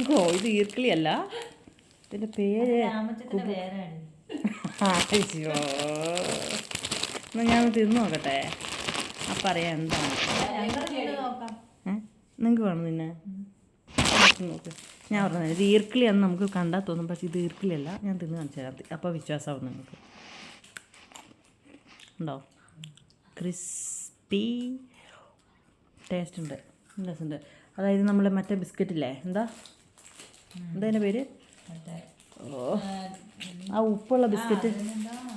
ഇതോ ഇത് ഈർക്കിളിയല്ല, ഇതിൻ്റെ പേര് അയ്യോ. എന്നാൽ ഞാൻ തിന്നു നോക്കട്ടെ, അപ്പം അറിയാം എന്താണ്. നിങ്ങൾക്ക് വേണം നിന്നെ നോക്ക്. ഞാൻ പറഞ്ഞത് ഇത് ഈർക്കിളിയാണെന്ന് നമുക്ക് കണ്ടാൽ തോന്നും, പക്ഷേ ഇത് ഈർക്കിളിയല്ല. ഞാൻ തിന്ന് കാണിച്ചു തരാം, അപ്പോൾ വിശ്വാസമാവും നിങ്ങൾക്ക്. ഉണ്ടോ? ക്രിസ്പി ടേസ്റ്റ് ഉണ്ട്, രസമുണ്ട്. അതായത് നമ്മൾ മറ്റേ ബിസ്ക്കറ്റില്ലേ, എന്താ അതിൻ്റെ പേര്? ഓ, ആ ഉപ്പുള്ള ബിസ്ക്കറ്റ്.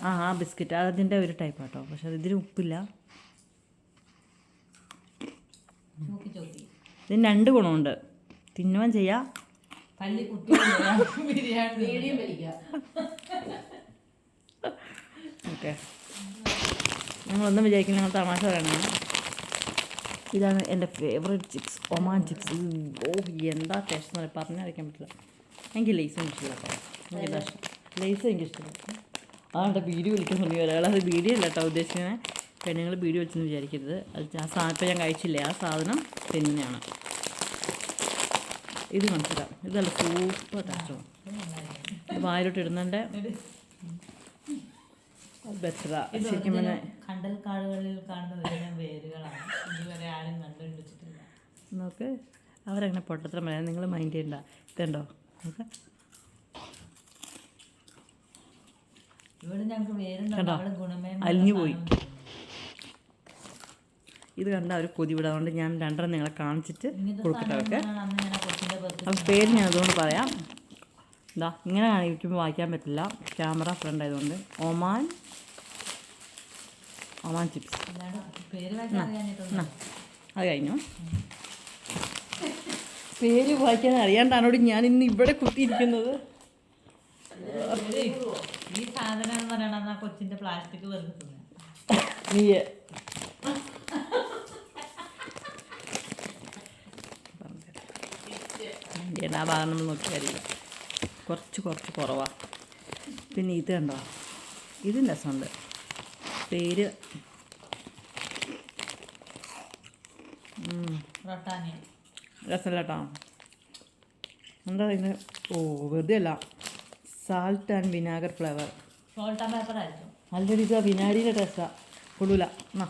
ആ ബിസ്ക്കറ്റ് അതിൻ്റെ ഒരു ടൈപ്പ് കേട്ടോ, പക്ഷെ ഇതിന് ഉപ്പില്ല. ഇതിന് 2 ഗുണമുണ്ട്. തിന്നുവാൻ ചെയ്യാം, ഓക്കെ. ഞങ്ങളൊന്നും വിചാരിക്കും ഞങ്ങൾ തമാശ പറയണം. ഇതാണ് എൻ്റെ ഫേവറേറ്റ് ചിപ്സ്, ഒമാൻ ചിപ്സ്. ഓ എന്താ ടേസ്റ്റ് എന്ന് പറഞ്ഞറിയിക്കാൻ പറ്റില്ല. എനിക്ക് ലേസും ഇഷ്ടമില്ല കേട്ടോ, എനിക്കെന്താ ഇഷ്ടം ലേസ് എനിക്കിഷ്ടമില്ല. അതാണ്ട് ബീഡി വിളിക്കാൻ തുടങ്ങി ഒരാൾ. അത് ബീഡി അല്ല കേട്ടോ ഉദ്ദേശിക്കുന്നത്, പെണ്ണുങ്ങൾ ബീഡി വിളിച്ചെന്ന് വിചാരിക്കരുത്. അത് ആ സാധനം ഇപ്പം ഞാൻ കഴിച്ചില്ലേ, ആ സാധനം തന്നെയാണ്. ഇത് മനസ്സിലാവും, ഇതല്ല സൂപ്പർ ടേസ്റ്റാണ്. വായിലോട്ട് ഇടുന്നതിൻ്റെ ബെറ്ററാ. ശരിക്കും പിന്നെ കണ്ടൽക്കാടുകളിൽ കാണുന്ന വേരുകളാണ്, ഇതുവരെ ആരും കണ്ടുപിടിച്ചിട്ടില്ല. നോക്ക്, അവരങ്ങനെ പൊട്ടത്ര പറയാൻ നിങ്ങൾ മൈൻഡ് ചെയ്യണ്ട. ഇതുണ്ടോ നോക്ക്, അലിഞ്ഞു പോയി. ഇത് കണ്ട അവർ കൊതി വിടാം. അതുകൊണ്ട് ഞാൻ 2 നിങ്ങളെ കാണിച്ചിട്ട് കൊടുക്കട്ടെ അവർക്ക്. അപ്പം പേര് ഞാൻ അതുകൊണ്ട് പറയാം. എന്താ ഇങ്ങനെ കാണിക്കുമ്പോൾ വായിക്കാൻ പറ്റില്ല, ക്യാമറ ഫ്രണ്ട് ആയതുകൊണ്ട്. Oman chips. അത് കഴിഞ്ഞു. പേര് വായിക്കാൻ അറിയാണ്ടാണോട് ഞാൻ ഇന്ന് ഇവിടെ കുത്തിയിരിക്കുന്നത്. ഈ സാധനം എന്ന് പറയണ കൊച്ചിന്റെ പ്ലാസ്റ്റിക് വെറുതെ നീ ആ ഭാഗം നമ്മൾ നോക്കിയായിരിക്കും, കുറച്ച് കുറവാണ്. പിന്നെ ഇത് കണ്ടോ, ഇതും രസമുണ്ട്. പേര് രസമല്ല കേട്ടോ. എന്താ ഇതിന്? ഓ വെറുതെ അല്ല, salt and vinegar flavour. Already ഇത് വിനാഗിരിയുടെ ടേസ്റ്റാണ്, കൊള്ളൂല. എന്നാ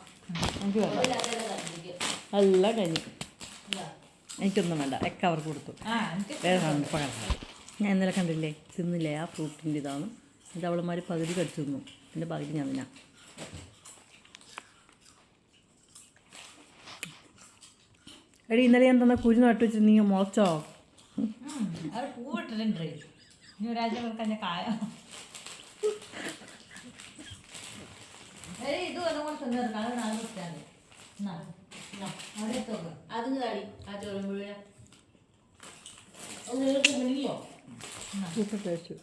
എനിക്ക് വേണ്ട, എല്ലാം കഴിഞ്ഞു. എനിക്കൊന്നും വേണ്ട, ഒക്കെ അവർക്ക് കൊടുത്തു. വേറെ കാണുന്നു പകരം. ഞാൻ ഇന്നലെ കണ്ടില്ലേ, തിന്നില്ലേ ആ ഫ്രൂട്ടിൻ്റെ ഇതാണ്. ഇത് അവളമാർ പകുതി കടിച്ചു തിന്നു, എൻ്റെ പകുതി ഞാൻ തിന്നാം. എടി ഇന്നലെ ഞാൻ തന്ന കുരു നട്ടു വെച്ചിട്ട് നീ മുളച്ചോ? പൂവിട്ടിട്ടുണ്ട്, ഇനി ഒരാഴ്ച കൊടുക്കാൻ കായ. ഇത് ഒന്നും തിന്നെടുക്കാം, നാളെ കൊടുത്താൽ സൂപ്പർ ടേസ്റ്റ്.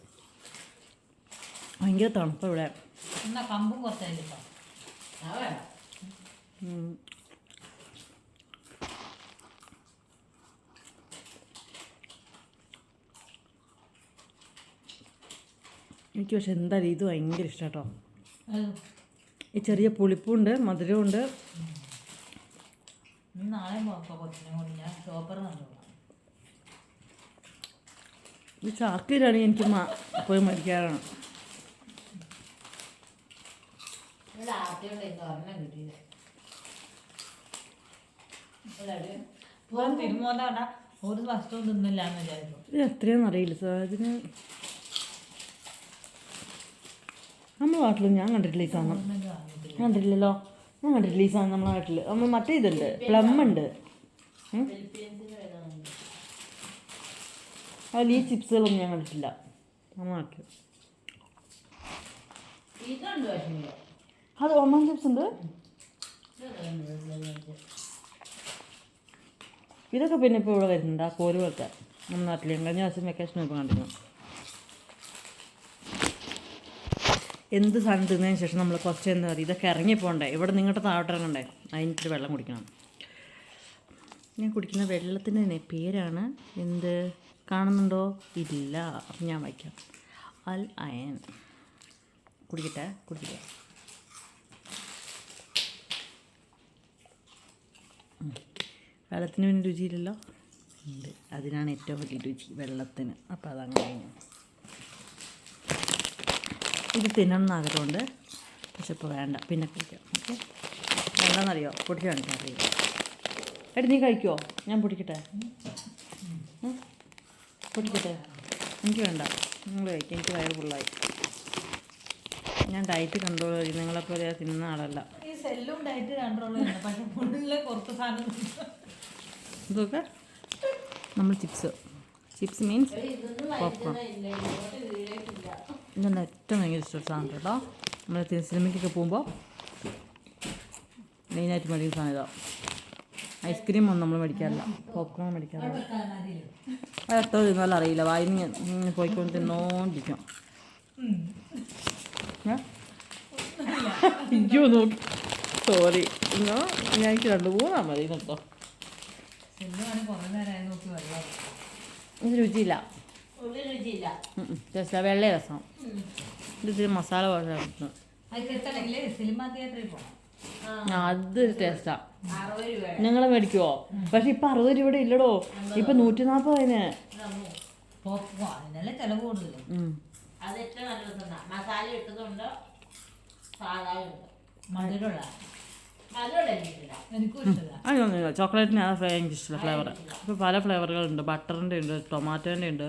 ഭയങ്കര തണുപ്പം ഇവിടെ. കമ്പും കുറച്ചായിട്ട് എനിക്ക് പക്ഷെ എന്തായാലും ഇത് ഭയങ്കര ഇഷ്ടം കേട്ടോ. ഈ ചെറിയ പുളിപ്പുണ്ട്, മധുരമുണ്ട്. നാളെ ഞാൻ ഷോപ്പർ ഈ ചാക്കിലാണെങ്കിൽ എനിക്ക് പോയി മരിക്കാറാണ്. ഒരു വസ്തുവും തിന്നില്ല എന്ന് വിചാരിച്ചു. ഇത് എത്രയാണെന്ന് അറിയില്ല സാർ. ഇതിന് നമ്മുടെ നാട്ടിലും ഞാൻ കണ്ടിട്ടില്ല ഈ സാധനം. കണ്ടിട്ടില്ലല്ലോ, ഞാൻ കണ്ടിട്ടില്ല ഈ സാധനം നമ്മുടെ നാട്ടിൽ. നമ്മൾ മറ്റേ ഇതുണ്ട്, പ്ലം ഉണ്ട്. അതിൽ ഈ ചിപ്സുകളൊന്നും ഞാൻ കണ്ടിട്ടില്ല നമ്മുടെ നാട്ടിൽ. അത് ഒമാൻ ചിപ്സ് ഉണ്ട്. ഇതൊക്കെ പിന്നെ ഇപ്പോൾ ഇവിടെ വരുന്നുണ്ട്, ആ കോല് പോലത്തെ. നമ്മുടെ നാട്ടിൽ കഴിഞ്ഞ ദിവസം വെക്കേഷൻ ഇപ്പോൾ കണ്ടിരുന്നു. എന്ത് സാധനം തിന്നതിന് ശേഷം നമ്മൾ കുറച്ച് എന്താ പറയുക, ഇതൊക്കെ ഇറങ്ങിപ്പോണ്ടേ. ഇവിടെ നിങ്ങളുടെ താഴോട്ട് ഇറങ്ങണ്ടേ, അതിനിട്ട് വെള്ളം കുടിക്കണം. ഞാൻ കുടിക്കുന്ന വെള്ളത്തിൻ്റെ പേരാണ് എന്ത് കാണുന്നുണ്ടോ? ഇല്ല, അപ്പം ഞാൻ വയ്ക്കാം. അൽ അയൻ. കുടിക്കട്ടെ. വെള്ളത്തിന് പിന്നെ രുചിയില്ലല്ലോ. ഉണ്ട്. അതിനാണ് ഏറ്റവും വലിയ രുചി വെള്ളത്തിന്. അപ്പോൾ അതങ്ങനെ കഴിഞ്ഞു. ഇത് തിന്നണം എന്നാഗ്രഹമുണ്ട്, പക്ഷെ ഇപ്പോൾ വേണ്ട, പിന്നെ കഴിക്കാം. ഓക്കെ, വേണ്ടെന്നറിയോ? പൊടിച്ച് കാണിക്കാൻ അറിയില്ല. എടി നീ കഴിക്കുമോ? ഞാൻ പൊടിക്കട്ടെ? പൊടിക്കട്ടെ? എനിക്ക് വേണ്ട, നിങ്ങൾ കഴിക്കും. എനിക്ക് വയറ് ഫുള്ളായി. ഞാൻ ഡയറ്റ് കൺട്രോൾ ചെയ്യും. നിങ്ങളെപ്പോലെ തിന്നുന്ന ആളല്ല. ഈ സെല്ലും ഡയറ്റ് കൺട്രോൾ ചെയ്യുന്നത്, പക്ഷെ ഫുഡിലെ കുറച്ച് സാധനം ഇതൊക്കെ നമ്മൾ ചിപ്സ് മീൻസ് പോപ്കോൺ. ഇതെന്നെ ഏറ്റവും ഭയങ്കര ഇഷ്ടമുള്ള സാധനം കേട്ടോ. നമ്മൾ സിനിമയ്ക്കൊക്കെ പോകുമ്പോൾ മെയിനായിട്ട് മേടിക്കുന്ന സാധനം ഇതാ. ഐസ്ക്രീം ഒന്നും നമ്മൾ മേടിക്കാറില്ല, പോപ്കോൺ മേടിക്കാറില്ല. അത് എത്ര തിന്നാലും അറിയില്ല, വായിന്ന് പോയിക്കൊണ്ട് തിന്നോണ്ടിരിക്കും. അയ്യോ നോക്കി, സോറി. ഞാൻ എനിക്ക് 2-3 മതി കേട്ടോ. ഇത് രുചിയില്ല, രസ വെള്ള രസം. ഇത് മസാല പോലെ അത് ടേസ്റ്റാ. ഞങ്ങൾ മേടിക്കുവോ? പക്ഷെ ഇപ്പൊ 60 രൂപയുടെ ഇല്ലടോ, ഇപ്പൊ 140 അതിന്. ചെലവ് കൂടുതൽ. അതൊന്നുമില്ല. ചോക്ലേറ്റിന് അത് എനിക്ക് ഇഷ്ടമില്ല ഫ്ലേവർ. ഇപ്പോൾ പല ഫ്ലേവറുകളുണ്ട്. ബട്ടറിൻ്റെ ഉണ്ട്, ടൊമാറ്റോൻ്റെ ഉണ്ട്.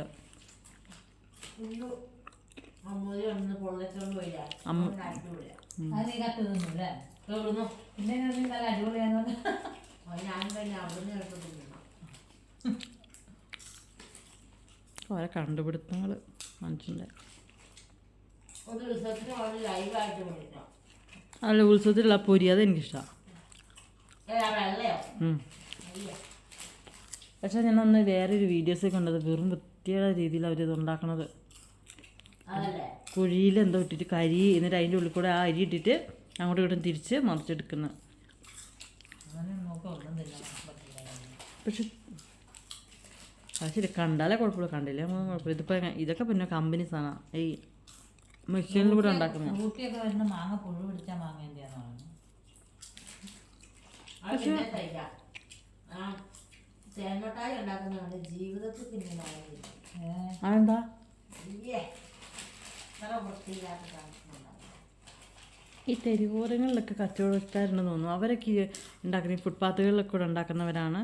ഓരോ കണ്ടുപിടുത്തങ്ങൾ മനുഷ്യൻ്റെ. അല്ല, ഉത്സവത്തിലുള്ള പൊരി അത് എനിക്കിഷ്ടമാണ്. പക്ഷെ ഞാനൊന്ന് വേറൊരു വീഡിയോസ് കണ്ടത്, വെറും വൃത്തിയുള്ള രീതിയിൽ അവരിത് ഉണ്ടാക്കണത്. കുഴിയിൽ എന്തോ ഇട്ടിട്ട് കരി, എന്നിട്ട് അതിൻ്റെ ഉള്ളിൽ കൂടെ ആ അരി ഇട്ടിട്ട് അങ്ങോട്ടും ഇങ്ങോട്ടും തിരിച്ച് മറിച്ചെടുക്കുന്നത്. പക്ഷെ ശരി, കണ്ടാലേ കുഴപ്പമില്ല, കണ്ടില്ലേ കുഴപ്പമില്ല. ഇതിപ്പോൾ ഇതൊക്കെ പിന്നെ കമ്പനി സാധനം, ഈ മെഷീനിൽ കൂടെ ഉണ്ടാക്കുന്നത്. മാങ്ങ പുഴു പിടിച്ച മാങ്ങേൻ്റെ അതെന്താ? ഈ തെരുവോരങ്ങളിലൊക്കെ കച്ചവടക്കാരുണ്ടെന്ന് തോന്നുന്നു. അവരൊക്കെ ഉണ്ടാക്കുന്ന ഈ ഫുട്പാത്തുകളിലൊക്കെ കൂടെ ഉണ്ടാക്കുന്നവരാണ്.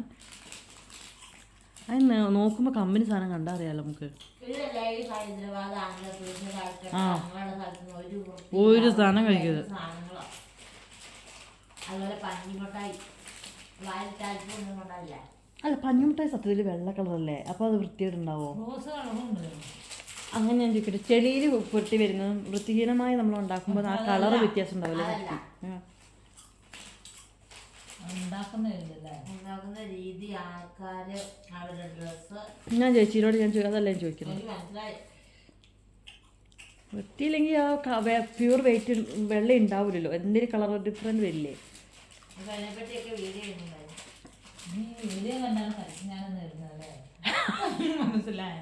അത് നോക്കുമ്പോൾ കമ്പനി സാധനം കണ്ടാൽ അറിയാമല്ലോ നമുക്ക്. ആ, ഒരു സാധനം കഴിക്കരുത്. അല്ല, പഞ്ഞിമിഠായി സത്യത്തിൽ വെള്ള കളറല്ലേ, അപ്പോൾ അത് വൃത്തിയായിട്ടുണ്ടാവോ? അങ്ങനെ ഞാൻ ചോദിക്കട്ടെ, ചെളിയിൽ പൊട്ടി വരുന്നതും വൃത്തിഹീനമായി നമ്മൾ ഉണ്ടാക്കുമ്പോൾ ആ കളറ് വ്യത്യാസം ഉണ്ടാവില്ലേ? ഞാൻ ചേച്ചിയോട് അതല്ല ഞാൻ ചോദിക്കുന്നത്. വൃത്തിയില്ലെങ്കിൽ ആ പ്യൂർ വെയിറ്റ് വെള്ളം ഉണ്ടാവില്ലല്ലോ, എന്തെങ്കിലും കളർ ഡിഫറൻറ്റ് വരില്ലേ? മനസ്സിലായി.